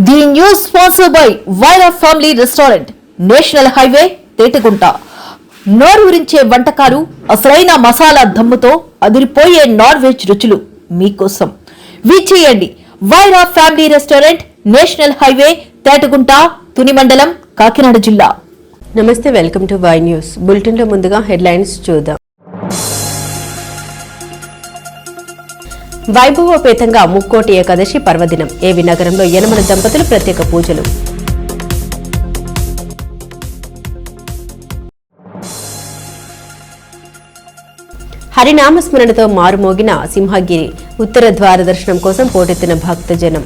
The news sponsored by Vaira family restaurant, national highway, Tetagunta. నోరూరించే వంటకాలు, అసలైన మసాలా దమ్ముతో అదిరిపోయే నాన్ వెజ్ రుచులు మీకోసం. విచ్చేయండి Vaira family restaurant, national highway, Tetagunta, Tuni మండలం, కాకినాడ జిల్లా. నమస్తే, welcome to Y news. Bulletin లో ముందుగా హెడ్లైన్స్ చూద్దాం. వైభవోపేతంగా ముక్కోటి ఏకాదశి పర్వదినం. ఏవి నగరంలో యనమల దంపతులు ప్రత్యేక పూజలు. హరినామస్మరణతో మారుమోగిన సింహగిరి. ఉత్తర ద్వార దర్శనం కోసం పోటెత్తిన భక్తజనం.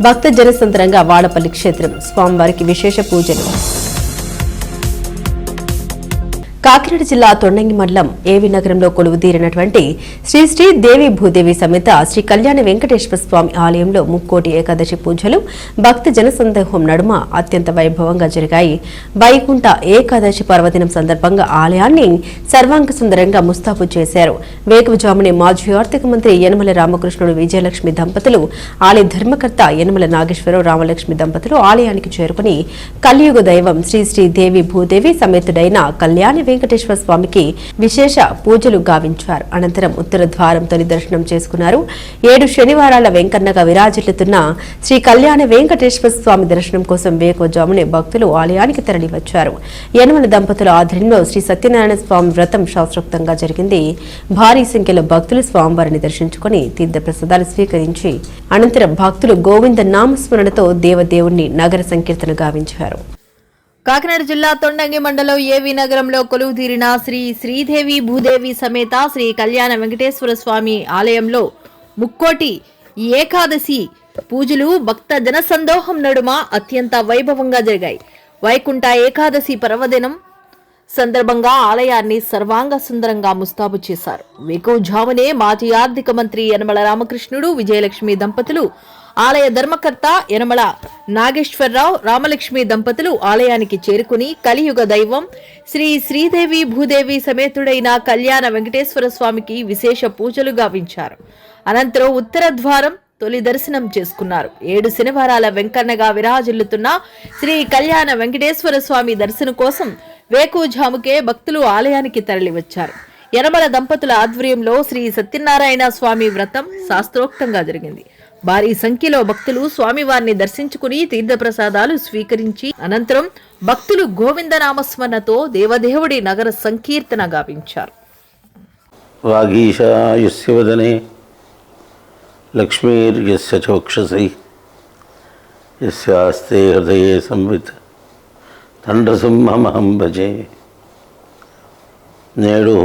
భక్త జనసంద్రంగా వాడపల్లి క్షేత్రం. స్వామివారికి విశేష పూజలు. కాకినాడ జిల్లా తొండంగి మండలం ఏవి నగరంలో కొలువుదీరినటువంటి శ్రీ శ్రీ దేవి భూదేవి సమేత శ్రీ కళ్యాణ వెంకటేశ్వర స్వామి ఆలయంలో ముక్కోటి ఏకాదశి పూజలు భక్త జనసందోహం నడుమ అత్యంత వైభవంగా జరిగాయి. వైకుంఠ ఏకాదశి పర్వదినం సందర్భంగా ఆలయాన్ని సర్వాంగ సుందరంగా ముస్తాబు చేశారు. వేకువజామునే మాజీ ఆర్థిక మంత్రి యనమల రామకృష్ణుడు విజయలక్ష్మి దంపతులు, ఆలయ ధర్మకర్త యనమల నాగేశ్వరరావు రామలక్ష్మి దంపతులు ఆలయానికి చేరుకుని కలియుగ దైవం శ్రీ శ్రీ దేవి భూదేవి సమేతుడైన కళ్యాణ వెంకటేశ్వర స్వామికి విశేష పూజలు గావించారు. అనంతరం ఉత్తర ద్వారం తొలి దర్శనం చేసుకున్నారు. 7 శనివారాల వెంకన్నగా విరాజిల్లుతున్న శ్రీ కళ్యాణ వెంకటేశ్వర స్వామి దర్శనం కోసం వేకువజామునే భక్తులు ఆలయానికి తరలివచ్చారు. యనమల దంపతుల ఆధ్వర్యంలో శ్రీ సత్యనారాయణ స్వామి వ్రతం శాస్త్రోక్తంగా జరిగింది. భారీ సంఖ్యలో భక్తులు స్వామివారిని దర్శించుకుని తీర్థప్రసాదాలు స్వీకరించి అనంతరం భక్తులు గోవింద నామస్మరణతో దేవదేవుణ్ణి నగర సంకీర్తన గావించారు. కాకినాడ జిల్లా తొండంగి మండలం ఏవి నగరంలో కొలువుదీరిన శ్రీ శ్రీదేవి భూదేవి సమేత శ్రీ కళ్యాణ వెంకటేశ్వర స్వామి ఆలయంలో ముక్కోటి ఏకాదశి పూజలు భక్త జనసందోహం నడుమ అత్యంత వైభవంగా జరిగాయి. వైకుంఠ ఏకాదశి పర్వదినం సందర్భంగా ఆలయాన్ని సర్వాంగ సుందరంగా ముస్తాబు చేశారు. వేకువజామునే మాజీ ఆర్థిక మంత్రి యనమల రామకృష్ణుడు విజయలక్ష్మి దంపతులు, ఆలయ ధర్మకర్త యనమల నాగేశ్వరరావు రామలక్ష్మి దంపతులు ఆలయానికి చేరుకుని కలియుగ దైవం శ్రీ శ్రీదేవి భూదేవి సమేతుడైన కళ్యాణ వెంకటేశ్వర స్వామికి విశేష పూజలు గావించారు. అనంతరం ఉత్తర ద్వారం తొలి దర్శనం చేసుకున్నారు. 7 శనివారాల వెంకన్నగా విరాజిల్లుతున్న శ్రీ కళ్యాణ వెంకటేశ్వర స్వామి దర్శనం కోసం వేకువజాముకే భక్తులు ఆలయానికి తరలివచ్చారు. యనమల దంపతుల ఆధ్వర్యంలో శ్రీ సత్యనారాయణ స్వామి వ్రతం శాస్త్రోక్తంగా జరిగింది. భారీ సంఖ్యలో భక్తులు స్వామివారిని దర్శించుకుని తీర్థప్రసాదాలు స్వీకరించి అనంతరం భక్తులు గోవిందనామస్మరణతో దేవదేవుడి నగర సంకీర్తన గావించారు. వాగీశాయుస్య వదనే లక్ష్మీర్యస్య చోక్షసి యస్యాస్తే హృదయే సంవిత్ దండసింహమహం భజే. నేడు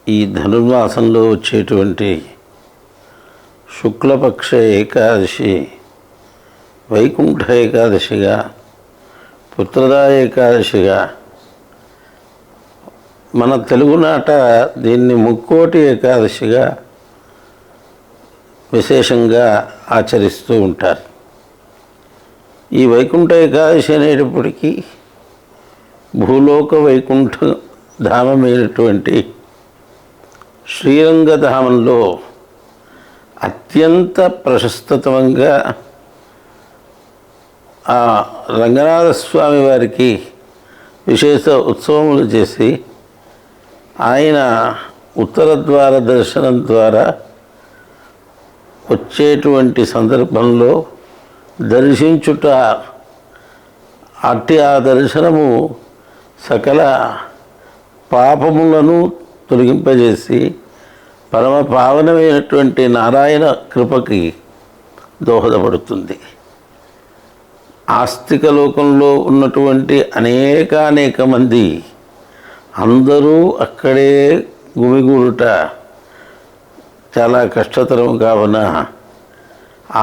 ఈ ధనుర్మాసంలో వచ్చేటువంటి శుక్లపక్ష ఏకాదశి వైకుంఠ ఏకాదశిగా, పుత్రదా ఏకాదశిగా, మన తెలుగునాట దీన్ని ముక్కోటి ఏకాదశిగా విశేషంగా ఆచరిస్తూ ఉంటారు. ఈ వైకుంఠ ఏకాదశి అనేటప్పటికీ భూలోక వైకుంఠ ధామమైనటువంటి శ్రీరంగధామంలో అత్యంత ప్రశస్తతంగా ఆ రంగనాథస్వామి వారికి విశేష ఉత్సవములు చేసి ఆయన ఉత్తర ద్వార దర్శనం ద్వారా వచ్చేటువంటి సందర్భంలో దర్శించుట, అట్టి ఆ దర్శనము సకల పాపములను తొలగింపజేసి పరమ పావనమైనటువంటి నారాయణ కృపకి దోహదపడుతుంది. ఆస్తిక లోకంలో ఉన్నటువంటి అనేక మంది అందరూ అక్కడే గుమిగూడుట చాలా కష్టతరం కావున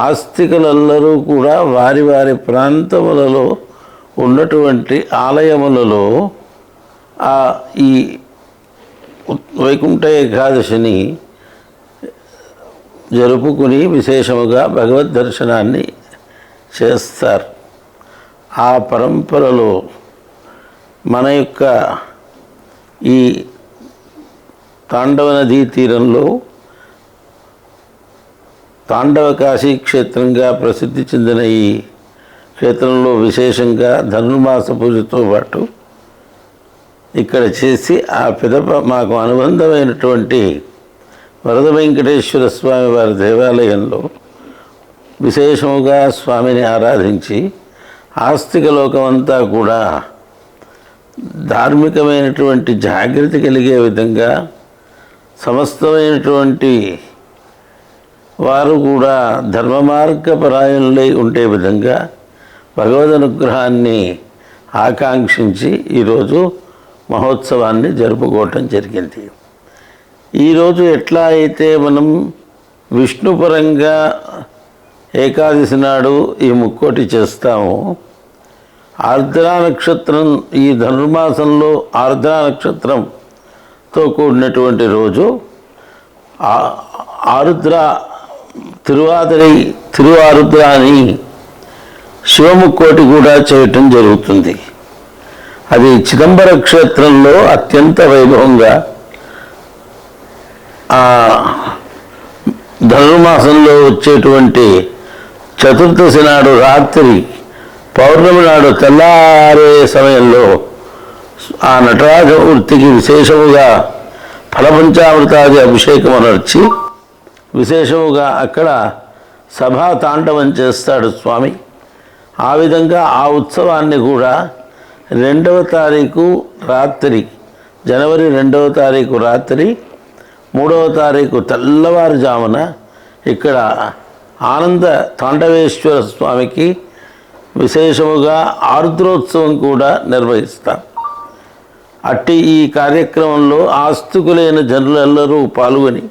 ఆస్తికులందరూ కూడా వారి వారి ప్రాంతములలో ఉన్నటువంటి ఆలయములలో ఈ వైకుంఠ ఏకాదశిని జరుపుకుని విశేషముగా భగవద్ దర్శనాన్ని చేస్తారు. ఆ పరంపరలో మన యొక్క ఈ తాండవ నదీ తీరంలో తాండవ కాశీ క్షేత్రంగా ప్రసిద్ధి చెందిన ఈ క్షేత్రంలో విశేషంగా ధనుర్మాస పూజతో పాటు ఇక్కడ చేసి ఆ పిదప మాకు అనుబంధమైనటువంటి వరద వెంకటేశ్వర స్వామి వారి దేవాలయంలో విశేషముగా స్వామిని ఆరాధించి ఆస్తిక లోకమంతా కూడా ధార్మికమైనటువంటి జాగృతి కలిగే విధంగా సమస్తమైనటువంటి వారు కూడా ధర్మ మార్గపరాయణులై ఉండే విధంగా భగవద్ అనుగ్రహాన్ని ఆకాంక్షించి ఈరోజు మహోత్సవాన్ని జరుపుకోవటం జరిగింది. ఈరోజు ఎట్లా అయితే మనం విష్ణుపరంగా ఏకాదశి నాడు ఈ ముక్కోటి చేస్తాము, ఆర్ద్రా నక్షత్రం ఈ ధనుర్మాసంలో ఆర్ద్రా నక్షత్రంతో కూడినటువంటి రోజు ఆరుద్ర తిరువారుద్ర అని శివముక్కోటి కూడా చేయటం జరుగుతుంది. అది చిదంబర క్షేత్రంలో అత్యంత వైభవంగా ధనుర్మాసంలో వచ్చేటువంటి చతుర్దశి నాడు రాత్రి పౌర్ణమి నాడు తెల్లారే సమయంలో ఆ నటరాజమూర్తికి విశేషముగా ఫలపంచామృతాది అభిషేకం అనర్చి విశేషముగా అక్కడ సభా తాండవం చేస్తాడు స్వామి. ఆ విధంగా ఆ ఉత్సవాన్ని కూడా 2వ తారీఖు రాత్రి, జనవరి 2వ తారీఖు రాత్రి, 3వ తారీఖు తెల్లవారుజామున ఇక్కడ ఆనంద తాండవేశ్వర స్వామికి విశేషముగా ఆర్ద్రోత్సవం కూడా నిర్వహిస్తాం. అట్టి ఈ కార్యక్రమంలో ఆస్తికులైన జనులెల్లరూ పాల్గొని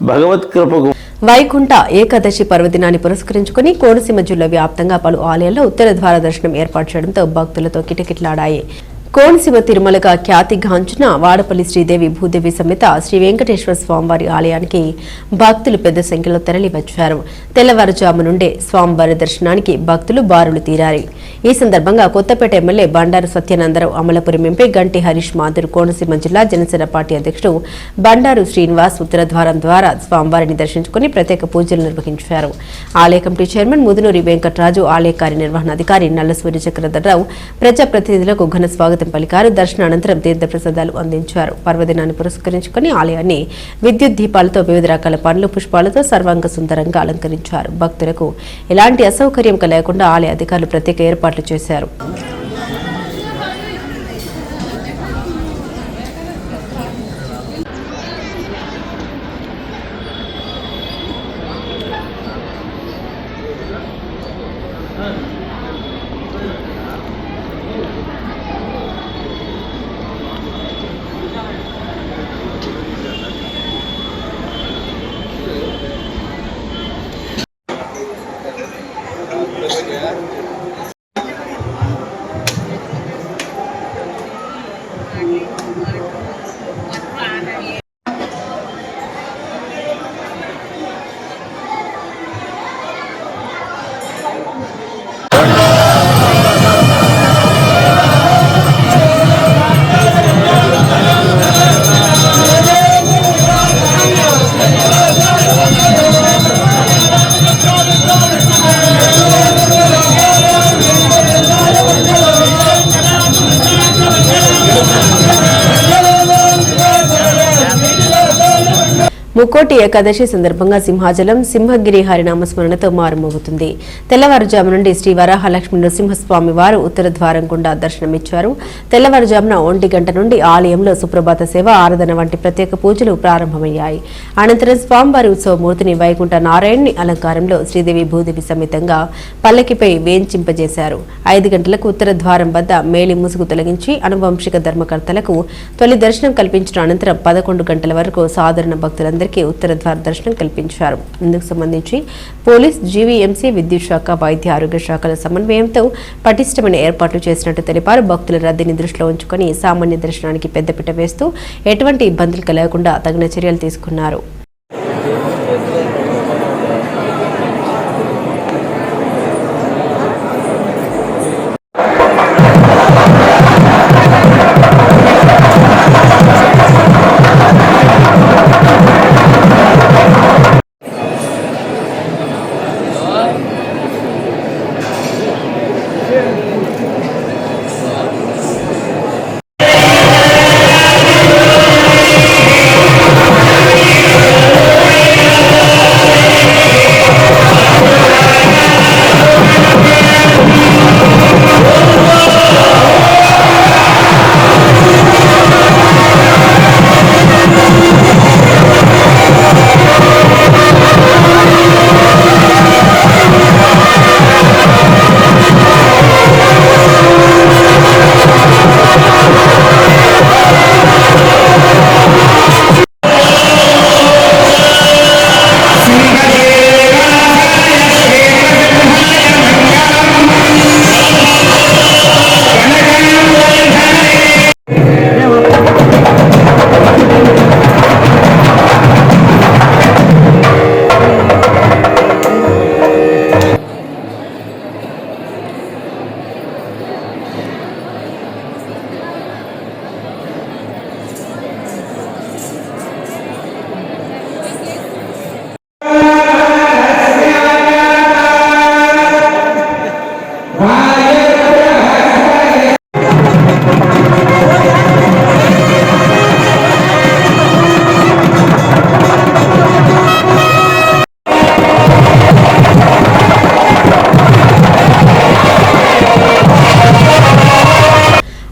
భగవత్కృపకు వైకుంఠ ఏకాదశి పర్వదినాన్ని పురస్కరించుకుని కోనసీమ జిల్లా వ్యాప్తంగా పలు ఆలయాల్లో ఉత్తర ద్వార దర్శనం ఏర్పాటు చేయడంతో భక్తులతో కిటకిటలాడాయి. కోనసీమ తిరుమలగా ఖ్యాతిగాంచిన వాడపల్లి శ్రీదేవి భూదేవి సమేత శ్రీ వెంకటేశ్వర స్వామివారి ఆలయానికి భక్తులు పెద్ద సంఖ్యలో తరలివచ్చారు. తెల్లవారుజాము నుండే స్వామివారి దర్శనానికి భక్తులు బారులు తీరారు. ఈ సందర్భంగా కొత్తపేట ఎమ్మెల్యే బండారు సత్యనందరావు, అమలపురం ఎంపీ గంటి హరీష్ మాథుర్, కోనసీమ జిల్లా జనసేన పార్టీ అధ్యక్షుడు బండారు శ్రీనివాస్ ఉత్తర ద్వారం ద్వారా స్వామివారిని దర్శించుకుని ప్రత్యేక పూజలు నిర్వహించారు. ఆలయ కమిటీ చైర్మన్ ముదునూరి వెంకటరాజు, ఆలయ కార్యనిర్వహణాధికారి నల్ల సూర్య చక్రధర్రావు ప్రజాప్రతినిధులకు ఘన స్వాగతం పలికారు. దర్శనానంతరం తీర్థప్రసాదాలు అందించారు. పర్వదినాన్ని పురస్కరించుకుని ఆలయాన్ని విద్యుత్ దీపాలతో, వివిధ రకాల పండ్లు, పుష్పాలతో సర్వాంగ సుందరంగా అలంకరించారు. భక్తులకు ఎలాంటి అసౌకర్యం లేకుండా ఆలయ అధికారులు ప్రత్యేక ఏర్పాట్లు చేశారు. ముక్కోటి ఏకాదశి సందర్భంగా సింహాచలం సింహగిరి హరినామస్మరణతో మారుమోగుతుంది. తెల్లవారుజాము నుండి శ్రీ వరాహలక్ష్మి నృసింహస్వామి వారు ఉత్తర ద్వారం గుండా దర్శనమిచ్చారు. తెల్లవారుజామున 1 గంట నుండి ఆలయంలో సుప్రభాత సేవ, ఆరాధన వంటి ప్రత్యేక పూజలు ప్రారంభమయ్యాయి. అనంతరం స్వామివారి ఉత్సవమూర్తిని వైకుంఠ నారాయణుని అలంకారంలో శ్రీదేవి భూదేవి సమేతంగా పల్లకిపై వేంచింపజేశారు. 5 గంటలకు ఉత్తర ద్వారం వద్ద మేలి ముసుగు తొలగించి అనువంశిక ధర్మకర్తలకు తొలి దర్శనం కల్పించిన అనంతరం 11 గంటల వరకు సాధారణ భక్తులందరికీ ఉత్తర ద్వార దర్శనం కల్పించారు. ఇందుకు సంబంధించి పోలీస్, జీవీఎంసీ, విద్యుత్ శాఖ, వైద్య ఆరోగ్య శాఖల సమన్వయంతో పటిష్టమైన ఏర్పాట్లు చేసినట్టు తెలిపారు. భక్తుల రద్దీని దృష్టిలో ఉంచుకొని సామాన్య దర్శనానికి పెద్దపీట వేస్తూ ఎటువంటి ఇబ్బందులు కలగకుండా తగిన చర్యలు తీసుకున్నారు.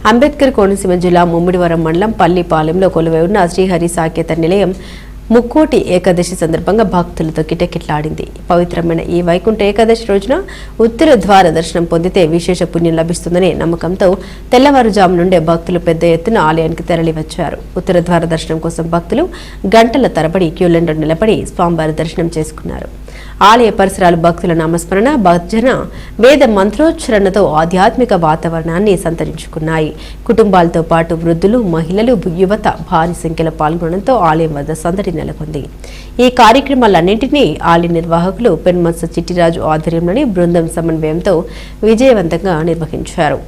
అంబేద్కర్ కోనసీమ జిల్లా ముమ్మిడివరం మండలం పల్లిపాలెంలో కొలువై ఉన్న శ్రీహరి సాకేత నిలయం ముక్కోటి ఏకాదశి సందర్భంగా భక్తులతో కిటకిట్లాడింది. పవిత్రమైన ఈ వైకుంఠ ఏకాదశి రోజున ఉత్తర ద్వార దర్శనం పొందితే విశేష పుణ్యం లభిస్తుందనే నమ్మకంతో తెల్లవారుజాము నుండే భక్తులు పెద్ద ఎత్తున ఆలయానికి తరలివచ్చారు. ఉత్తర ద్వార దర్శనం కోసం భక్తులు గంటల తరబడి క్యూలెండర్ నిలబడి స్వామివారి దర్శనం చేసుకున్నారు. ఆలయ పరిసరాలు భక్తుల నామస్మరణ, భజన, వేద మంత్రోచ్చరణతో ఆధ్యాత్మిక వాతావరణాన్ని సంతరించుకున్నాయి. కుటుంబాలతో పాటు వృద్ధులు, మహిళలు, యువత భారీ సంఖ్యలో పాల్గొనడంతో ఆలయం వద్ద సందడి నెలకొంది. ఈ కార్యక్రమాలన్నింటినీ ఆలయ నిర్వాహకులు పెన్మత్స చిట్టిరాజు ఆధ్వర్యంలోని బృందం సమన్వయంతో విజయవంతంగా నిర్వహించారు.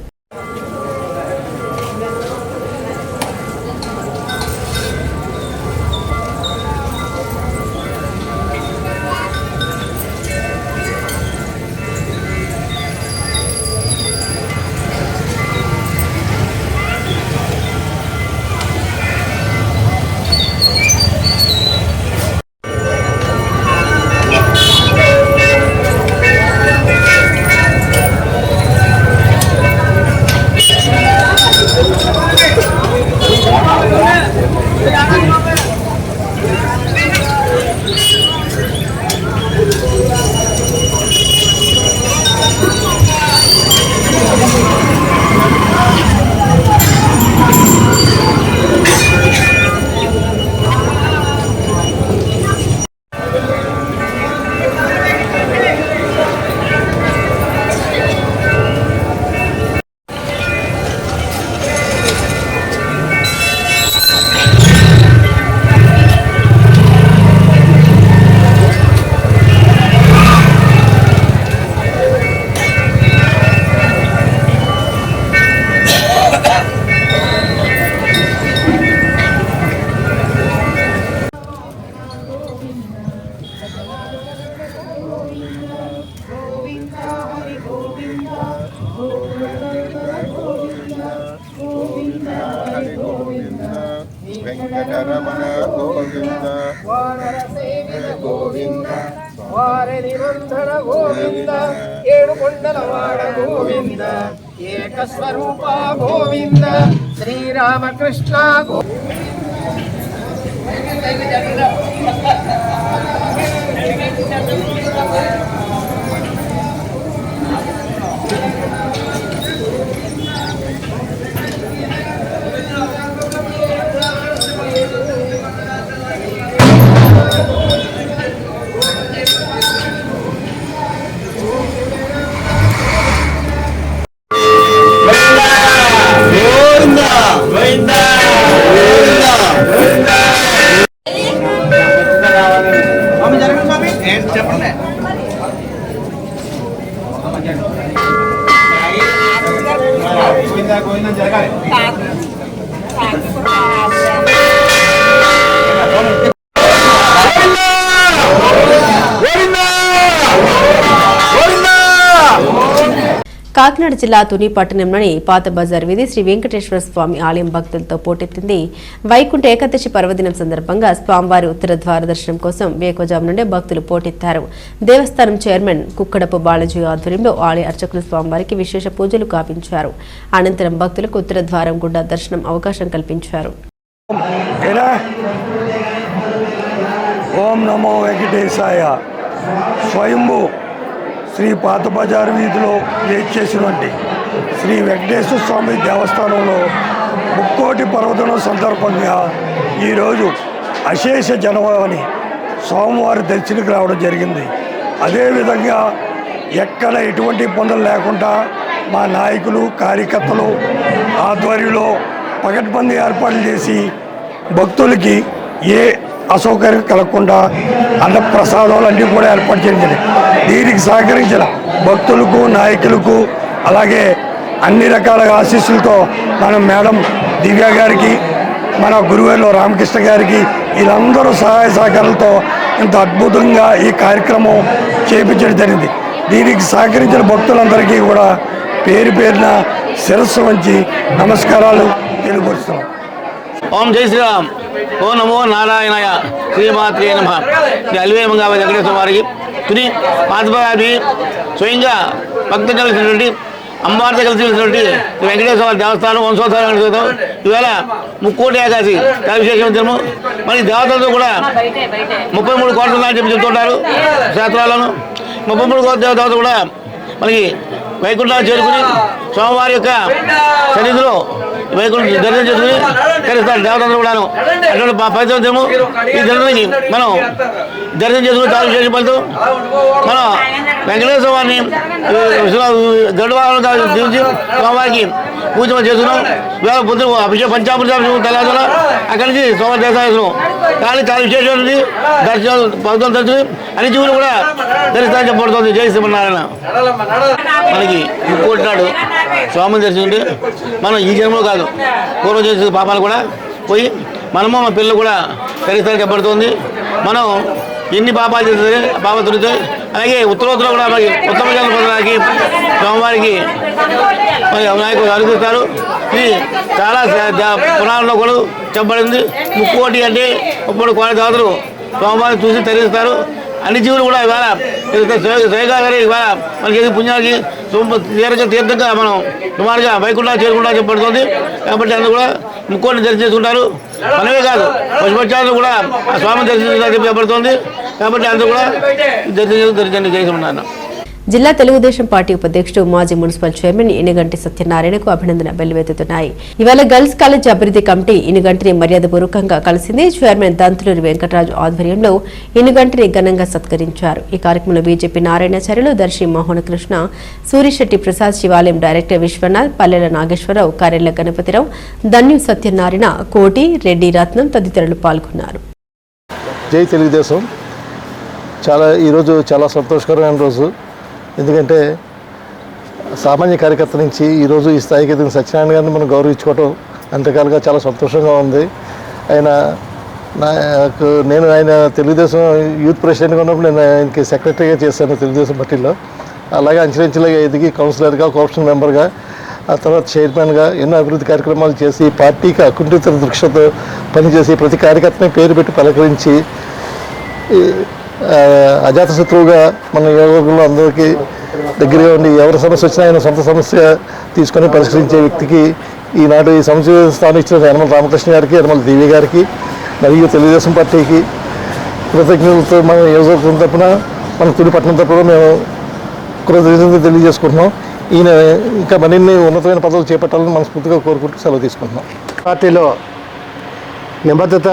వెంకటరమణ గోవింద గోవింద వారనిబంధన గోవింద ఏడుకొండలవాడ గోవింద ఏకస్వరూప గోవింద శ్రీరామకృష్ణ చెప్పండి. గోవిందా జరగాలి. కాకినాడ జిల్లా తుని పట్టణంలోని పాత బజార్ వీధి శ్రీ వెంకటేశ్వర స్వామి ఆలయం భక్తులతో పోటెత్తింది. వైకుంఠ ఏకాదశి పర్వదినం సందర్భంగా స్వామివారి ఉత్తర ద్వార దర్శనం కోసం వేకువజాము నుండే భక్తులు పోటెత్తారు. దేవస్థానం చైర్మన్ కుక్కడపు బాలాజీ ఆధ్వర్యంలో ఆలయ అర్చకులు స్వామివారికి విశేష పూజలు గావించారు. అనంతరం భక్తులకు ఉత్తర ద్వారం గుండా దర్శనం అవకాశం కల్పించారు. ఓం నమో వెంకటేశాయ. స్వయంభూ శ్రీ పాత బజారు వీధిలో వేచేసినటువంటి శ్రీ వెంకటేశ్వర స్వామి దేవస్థానంలో ముక్కోటి పర్వదినం సందర్భంగా ఈరోజు అశేష జనమని స్వామివారి దర్శనకు రావడం జరిగింది. అదేవిధంగా ఎక్కడ ఎటువంటి ఇబ్బందులు లేకుండా మా నాయకులు కార్యకర్తలు ఆధ్వర్యంలో పకడ్బందీ ఏర్పాట్లు చేసి భక్తులకి ఏ అసౌకర్యం కలగకుండా అన్న ప్రసాదాలు అన్నీ కూడా ఏర్పాటు చేయించాలి. దీనికి సహకరించిన భక్తులకు నాయకులకు అలాగే అన్ని రకాల ఆశీస్సులతో మన మేడం దివ్య గారికి మన గురువేలు రామకృష్ణ గారికి వీళ్ళందరూ సహాయ సహకారాలతో ఇంత అద్భుతంగా ఈ కార్యక్రమం చేయించడం జరిగింది. దీనికి సహకరించిన భక్తులందరికీ కూడా పేరు పేరున శిరస్సు వంచి నమస్కారాలు తెలియపరుస్తున్నాం. ఓం జై శ్రీరామ్. ఓ నమో నారాయణాయ. శ్రీమాత్రే నమః. శ్రీ అలివేమంగా వెంకటేశ్వర వారికి తుని పాతబజార్ స్వయంగా భక్తులు చేసినటువంటి అమ్మవారితో కలిసినటువంటి వెంకటేశ్వర దేవస్థానం వంశోత్సవం ఈవేళ ముక్కోటి ఏకాదశి విశేషం దినము. మరి దేవతలతో కూడా 33 కోట్ల అని చెప్పి చెప్తుంటారు శాస్త్రాలను. 33 కోట్ల దేవతలు కూడా మనకి వైకుంఠాన్ని చేరుకుని స్వామివారి యొక్క సన్నిధిలో వైకుంఠ దర్శనం చేసుకుని కలుస్తారు దేవతలు కూడాను. అటువంటి పవిత్ర దినము. ఈ దినానికి మనం దర్శనం చేసుకుని చాలా విశేష ఫలితం. మనం వెంకటేశ్వర వారిని గడువాలుగా దీవించి స్వామివారికి పూజ చేసుకున్నాం. వేళ పొద్దున అభిషేకం పంచామృతం తెల్లవారు అక్కడి నుంచి స్వామి దేశాలు కానీ చాలా విశేషమైనది. దర్శనం పవిత్రం దర్శనం అన్ని జీవులు కూడా దర్శనం చెప్పబడుతుంది. జై శ్రీమన్నారాయణ. మనకి ముక్కోటి నాడు స్వామిని దర్శించుంటే మనం ఈ జన్మలో కాదు పూర్వం చేసిన పాపాలు కూడా పోయి మనము మన పిల్లలు కూడా దర్శనం చెప్పబడుతుంది. మనం ఎన్ని పాపాలు చేస్తే పాపాలు దొరుకుతాయి. అలాగే ఉత్తరోత్తరం కూడా మనకి ఉత్తమ జన్మ పొందడానికి స్వామివారికి నాయకులు అనుగ్రహిస్తారు. ఇది చాలా పురాణంలో కూడా చెప్పబడింది. ముక్కోటి అంటే 30 కోట్ల దేవతలు స్వామివారిని చూసి తరిస్తారు. అన్ని జీవులు కూడా ఇవాళ శ్రేయగారి ఇవాళ మనకి పుణ్యానికి తీర్థంగా మనం సుమారుగా వైకుంఠాలు చేరుకుంటా చెప్పబడుతుంది. కాబట్టి అందరూ కూడా ముక్కోటిని దర్శనం చేసుకుంటారు. మనమే కాదు పశుపక్షాలు కూడా ఆ స్వామిని దర్శించుకుంటా చెప్పబడుతుంది. కాబట్టి అందరూ కూడా దర్శనం చేసుకుంటున్నారు. జిల్లా తెలుగుదేశం పార్టీ ఉపాధ్యక్షుడు మాజీ మున్సిపల్ చైర్మన్ ఇనుగంటి సత్యనారాయణకు అభినందన వెల్లువెత్తుతున్నాయి. ఇవాళ గర్ల్స్ కాలేజ్ అభివృద్ధి కమిటీ ఇనుగంటిని మర్యాదపూర్వకంగా కలిసింది. చైర్మన్ దంతులూరి వెంకటరాజు ఆధ్వర్యంలో ఇనుగంటిని ఘనంగా సత్కరించారు. ఈ కార్యక్రమంలో బీజేపీ నారాయణాచార్యులు, దర్శి మోహనకృష్ణ, సూరిశెట్టి ప్రసాద్, శివాలయం డైరెక్టర్ విశ్వనాథ్, పల్లెల నాగేశ్వరరావు, కార్యాల గణపతిరావు, ధన్యు సత్యనారాయణ, కోటి, రెడ్డి రత్నం తదితరులు పాల్గొన్నారు. జై తెలుగుదేశం. ఈరోజు చాలా సంతోషకరమైన రోజు. ఎందుకంటే సామాన్య కార్యకర్త నుంచి ఈరోజు ఈ స్థాయికి ఎదిగిన సత్యనారాయణ గారిని మనం గౌరవించుకోవటం అంతకాలుగా చాలా సంతోషంగా ఉంది. నేను ఆయన తెలుగుదేశం యూత్ ప్రెసిడెంట్గా ఉన్నప్పుడు నేను ఆయనకి సెక్రటరీగా చేశాను తెలుగుదేశం పార్టీలో. అలాగే అంచెలంచెలుగా ఎదిగి కౌన్సిలర్గా, కోఆప్షన్ మెంబర్గా, ఆ తర్వాత చైర్మన్గా ఎన్నో అభివృద్ధి కార్యక్రమాలు చేసి పార్టీకి అకుంఠిత దృష్టితో పనిచేసి ప్రతి కార్యకర్తని పేరు పెట్టి పలకరించి అజాతశత్రువుగా మన యువకులు అందరికీ దగ్గరగా ఉండి ఎవరి సమస్య వచ్చినా ఆయన సొంత సమస్య తీసుకొని పరిష్కరించే వ్యక్తికి ఈనాడు ఈ సమస్య స్థానం ఇచ్చిన యనమల రామకృష్ణ గారికి, యనమల దేవి గారికి మరియు తెలుగుదేశం పార్టీకి కృతజ్ఞతలతో మన యువకుల తరపున మన తుడిపట్నం తరపున మేము కృతజ్ఞతలు తెలియజేసుకుంటున్నాం. ఈయన ఇంకా మరిన్ని ఉన్నతమైన పదవులు చేపట్టాలని మనస్ఫూర్తిగా కోరుకుంటూ సెలవు తీసుకుంటున్నాం. పార్టీలో నిబద్ధత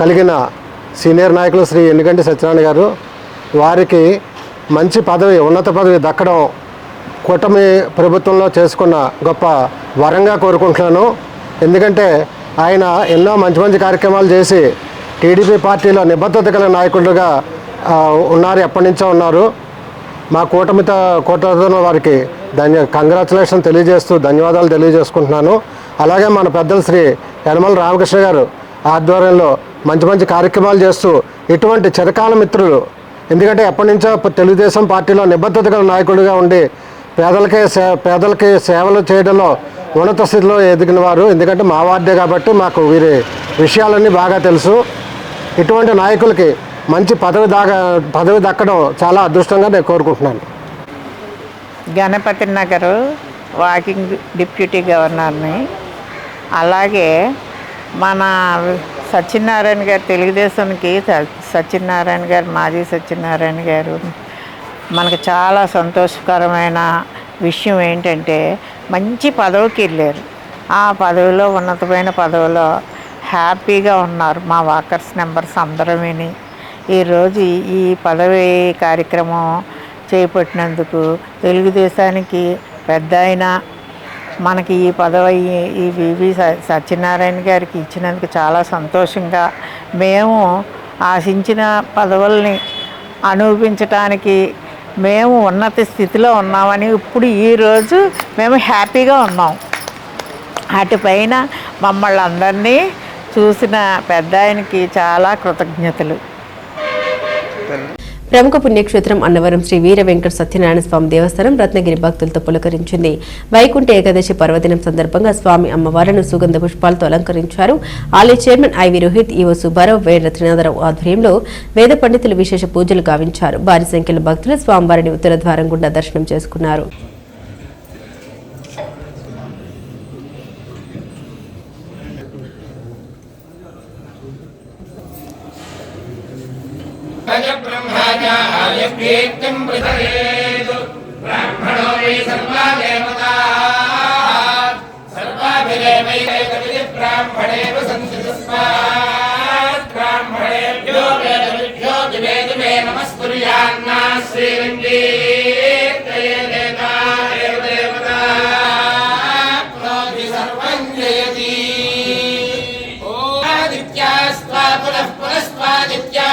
కలిగిన సీనియర్ నాయకులు శ్రీ ఎన్నిగంటి సత్యనారాయణ గారు, వారికి మంచి పదవి, ఉన్నత పదవి దక్కడం కూటమి ప్రభుత్వంలో చేసుకున్న గొప్ప వరంగా కోరుకుంటున్నాను. ఎందుకంటే ఆయన ఎన్నో మంచి మంచి కార్యక్రమాలు చేసి టీడీపీ పార్టీలో నిబద్ధత గల నాయకులుగా ఉన్నారు, ఎప్పటి నుంచో ఉన్నారు. మా కూటమితో వారికి కంగ్రాచులేషన్ తెలియజేస్తూ ధన్యవాదాలు తెలియజేసుకుంటున్నాను. అలాగే మన పెద్దలు శ్రీ యనమల రామకృష్ణ గారు ఆధ్వర్యంలో మంచి మంచి కార్యక్రమాలు చేస్తూ ఇటువంటి చిరకాల మిత్రులు, ఎందుకంటే ఎప్పటి నుంచో తెలుగుదేశం పార్టీలో నిబద్ధత గల నాయకుడిగా ఉండి పేదలకి సేవలు చేయడంలో ఉన్నత స్థితిలో ఎదిగిన వారు. ఎందుకంటే మా వార్డే కాబట్టి మాకు వీరి విషయాలన్నీ బాగా తెలుసు. ఇటువంటి నాయకులకి మంచి పదవి దక్కడం చాలా అదృష్టంగా నేను కోరుకుంటున్నాను. గణపతి నగర్ వాకింగ్ డిప్యూటీ గవర్నర్ని, అలాగే మన సత్యనారాయణ గారు తెలుగుదేశానికి సత్యనారాయణ గారు, మాజీ సత్యనారాయణ గారు మనకు చాలా సంతోషకరమైన విషయం ఏంటంటే మంచి పదవికి వెళ్ళారు. ఆ పదవిలో ఉన్నతమైన పదవిలో హ్యాపీగా ఉన్నారు మా వాకర్స్ మెంబర్స్ అందరం విని. ఈరోజు ఈ పదవి కార్యక్రమం చేపట్టినందుకు తెలుగుదేశానికి పెద్ద ఆయన మనకి ఈ పదవి ఈ వివి సత్యనారాయణ గారికి ఇచ్చినందుకు చాలా సంతోషంగా, మేము ఆశించిన పదవుల్ని అనుభవించటానికి మేము ఉన్నత స్థితిలో ఉన్నామని ఇప్పుడు ఈరోజు మేము హ్యాపీగా ఉన్నాం. అటుపైన మమ్మల్ని అందరినీ చూసిన పెద్ద ఆయనకి చాలా కృతజ్ఞతలు. ప్రముఖ పుణ్యక్షేత్రం అన్నవరం శ్రీ వీర వెంకట సత్యనారాయణ స్వామి దేవస్థానం రత్నగిరి భక్తులతో పులకరించింది. వైకుంఠ ఏకాదశి పర్వదినం సందర్భంగా స్వామి అమ్మవారిని సుగంధ పుష్పాలతో అలంకరించారు. ఆలయ chairman I V Rohit, EO Subbarao, Veda Trinatharao ఆధ్వర్యంలో వేద పండితులు విశేష పూజలు గావించారు. భారీ సంఖ్యలో భక్తులు స్వామివారిని ఉత్తర ద్వారం గుండా దర్శనం చేసుకున్నారు. भज ब्रह्माचार्य कीर्तिं प्रथयेत् ब्राह्मणो वै सर्वा देवताः सर्वाभिदेवैकविधि ब्राह्मणेव सन्ति तस्मात् ब्राह्मणेभ्यो वेदविभ्यो दिवे दिवे नमस्कुर्यान्ना श्रीरङ्गीर्तये देवता एव देवता प्रोधि सर्वं जयति आदित्यास्त्वा पुनः पुनस्त्वादित्या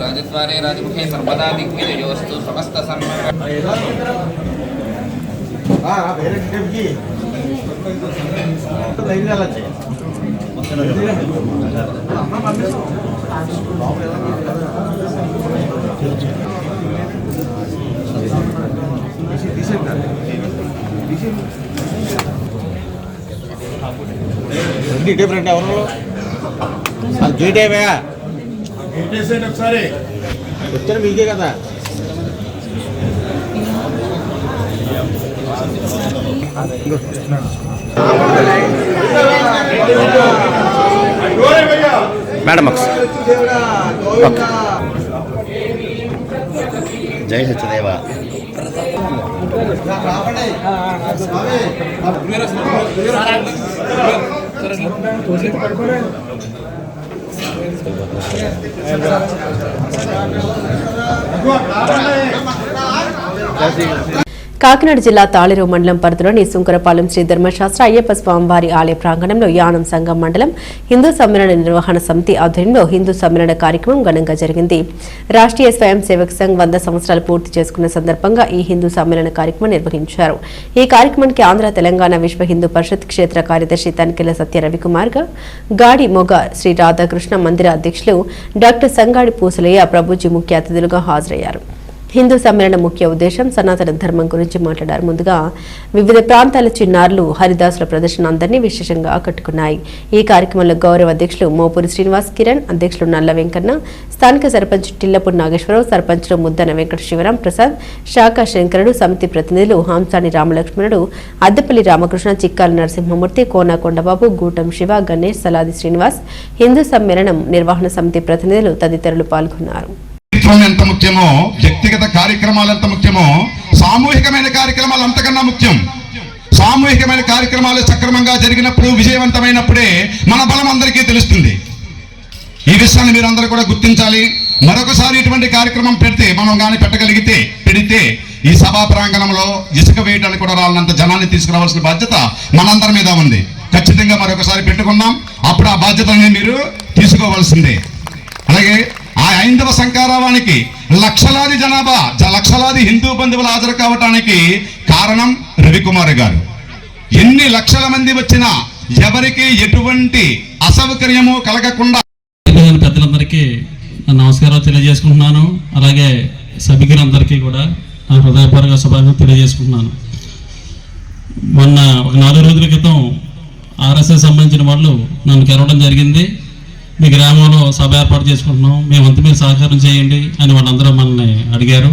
राजद्वारे राजमुखे सर्वदा दिग्विजयोस्तु समस्त డిఫరెంట్ ఎవరు గేట్ అయిపోయా ఒకసారి వచ్చాను మీకే కదా మేడం జై సత్యదేవ కాకినాడ జిల్లా తాళిరు మండలం పరిధిలోని సుంకరపాలెం శ్రీ ధర్మశాస్త్ర అయ్యప్ప స్వామివారి ఆలయ ప్రాంగణంలో యానం సంఘం మండలం హిందూ సమ్మేళన నిర్వహణ సమితి ఆధ్వర్యంలో హిందూ సమ్మేళన కార్యక్రమం ఘనంగా జరిగింది. రాష్ట్రీయ స్వయం సేవక్ సంఘ్ 100 సంవత్సరాలు పూర్తి చేసుకున్న సందర్భంగా ఈ హిందూ సమ్మేళన కార్యక్రమం నిర్వహించారు. ఈ కార్యక్రమానికి ఆంధ్ర తెలంగాణ విశ్వ హిందూ పరిషత్ క్షేత్ర కార్యదర్శి తనికెళ్ల సత్య రవికుమార్ గాడి మొగ శ్రీ రాధాకృష్ణ మందిర అధ్యక్షులు డాక్టర్ సంగాడి పూసలయ్య ప్రభుజీ ముఖ్య అతిథులుగా హాజరయ్యారు. హిందూ సమ్మేళన ముఖ్య ఉద్దేశం సనాతన ధర్మం గురించి మాట్లాడారు. ముందుగా వివిధ ప్రాంతాల చిన్నారులు హరిదాసుల ప్రదర్శన అందరినీ విశేషంగా ఆకట్టుకున్నాయి. ఈ కార్యక్రమంలో గౌరవ అధ్యక్షులు మోపూరి శ్రీనివాస్ కిరణ్, అధ్యక్షులు నల్ల వెంకన్న, స్థానిక సర్పంచ్ టిల్లపూర్ నాగేశ్వరరావు, సర్పంచ్లు ముద్దన వెంకట శివరాం ప్రసాద్, శాఖా శంకరుడు, సమితి ప్రతినిధులు హాంసాని రామలక్ష్మణుడు, అద్దపల్లి రామకృష్ణ, చిక్కాల నరసింహమూర్తి, కోన కొండబాబు, గూటం శివ, గణేష్, సలాది శ్రీనివాస్, హిందూ సమ్మేళనం నిర్వహణ సమితి ప్రతినిధులు తదితరులు పాల్గొన్నారు. ఎంత ముఖ్యమో, వ్యక్తిగత కార్యక్రమాలు ఎంత ముఖ్యమో, సామూహికమైన కార్యక్రమాలు అంతకన్నా ముఖ్యం. సామూహికమైన కార్యక్రమాలు సక్రమంగా జరిగినప్పుడు, విజయవంతమైనప్పుడే మన బలం అందరికీ తెలుస్తుంది. ఈ విషయాన్ని మీరు అందరూ కూడా గుర్తించాలి. మరొకసారి ఇటువంటి కార్యక్రమం మనం కానీ పెడితే ఈ సభా ప్రాంగణంలో ఇసుక వేయడానికి కూడా రాలంత జనాన్ని తీసుకురావాల్సిన బాధ్యత మనందరి మీద ఉంది. ఖచ్చితంగా మరొకసారి పెట్టుకున్నాం, అప్పుడు ఆ బాధ్యతని మీరు తీసుకోవాల్సిందే. అలాగే ఆ ఐందవ శంకారావానికి లక్షలాది జనాభా లక్షలాది హిందూ బంధువులు హాజరు కావటానికి కారణం రవికుమార్ గారు. ఎన్ని లక్షల మంది వచ్చినా ఎవరికి ఎటువంటి అసౌకర్యము కలగకుండా పెద్దలందరికీ నమస్కారాలు తెలియజేసుకుంటున్నాను. అలాగే సభ్యులందరికీ కూడా నా హృదయపూర్వక శుభాకాంక్షలు తెలియజేసుకుంటున్నాను. మొన్న ఒక 4 రోజుల క్రితం ఆర్ఎస్ఎస్ సంబంధించిన వాళ్ళు నన్ను కలవడం జరిగింది. మీ గ్రామంలో సభ ఏర్పాటు చేసుకుంటున్నాం, మీ వంతు మీరు సహకారం చేయండి అని వాళ్ళందరూ మనల్ని అడిగారు.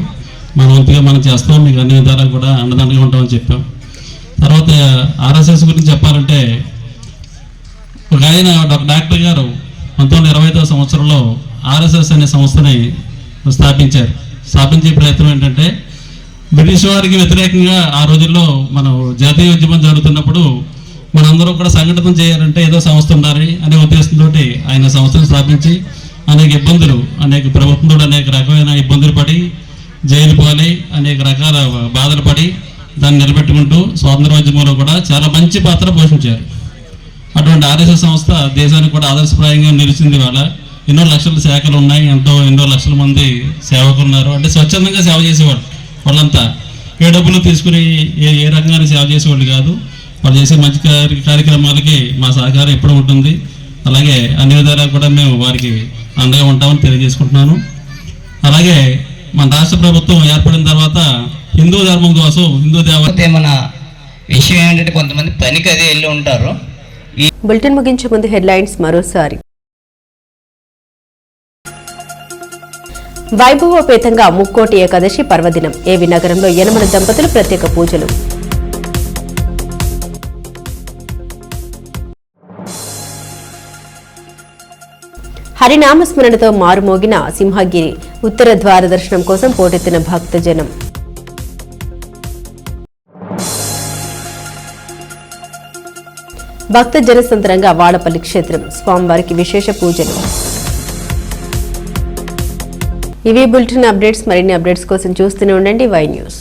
మన వంతుగా మనం చేస్తాం, మీకు అన్ని విధాలా కూడా అండదండగా ఉంటామని చెప్పాం. తర్వాత ఆర్ఎస్ఎస్ గురించి చెప్పాలంటే ఒక ఆయన డాక్టర్ గారు 1925వ సంవత్సరంలో ఆర్ఎస్ఎస్ అనే సంస్థని స్థాపించారు. స్థాపించే ప్రయత్నం ఏంటంటే బ్రిటిష్ వారికి వ్యతిరేకంగా ఆ రోజుల్లో మనం జాతీయ ఉద్యమం జరుగుతున్నప్పుడు మనందరూ కూడా సంఘటన చేయాలంటే ఏదో సంస్థ ఉండాలి అనే ఉద్దేశంతో ఆయన సంస్థను స్థాపించి అనేక ఇబ్బందులు ప్రభుత్వంతో అనేక రకమైన ఇబ్బందులు పడి జైలు పోలి అనేక రకాల బాధలు పడి దాన్ని నిలబెట్టుకుంటూ స్వాతంత్రోద్యమంలో కూడా చాలా మంచి పాత్ర పోషించారు. అటువంటి ఆర్ఎస్ఎస్ సంస్థ దేశానికి కూడా ఆదర్శప్రాయంగా నిలిచింది. వాళ్ళ ఎన్నో లక్షల శాఖలు ఉన్నాయి, ఎన్నో లక్షల మంది సేవకులు ఉన్నారు. అంటే స్వచ్ఛందంగా సేవ చేసేవాళ్ళు. వాళ్ళంతా ఏ డబ్బులు తీసుకుని ఏ రకంగా సేవ చేసేవాళ్ళు కాదు. వాళ్ళు చేసే మంచి కార్యక్రమాలకి మా సహకారం ఎప్పుడు ఉంటుంది. అలాగే అన్ని విధాలా కూడా మేము వారికి అండగా ఉంటామని తెలియజేసుకుంటున్నాను. అలాగే మన రాష్ట్ర ప్రభుత్వం ఏర్పడిన తర్వాత హిందూ ధర్మం కోసం హిందూ దేవత మన విషయం ఏంటంటే కొంతమంది పనికి అదే వెళ్ళి ఉంటారు. బులెటిన్ ముగించే ముందు హెడ్లైన్స్ మరోసారి. వైభవోపేతంగా ముక్కోటి ఏకాదశి పర్వదినం. ఏవి నగరంలో యనమల దంపతులు ప్రత్యేక పూజలు. హరినామస్మరణతో మారుమోగిన సింహగిరి ఉత్తర ద్వార దర్శనం కోసం పోటెత్తిన భక్తజనం. భక్త జనసంద్రంగా వాడపల్లి క్షేత్రం. స్వామివారికి విశేష పూజలు. ఇవి బులెటిన్ అప్డేట్స్. మరిన్ని అప్డేట్స్ కోసం చూస్తూనే ఉండండి వై న్యూస్.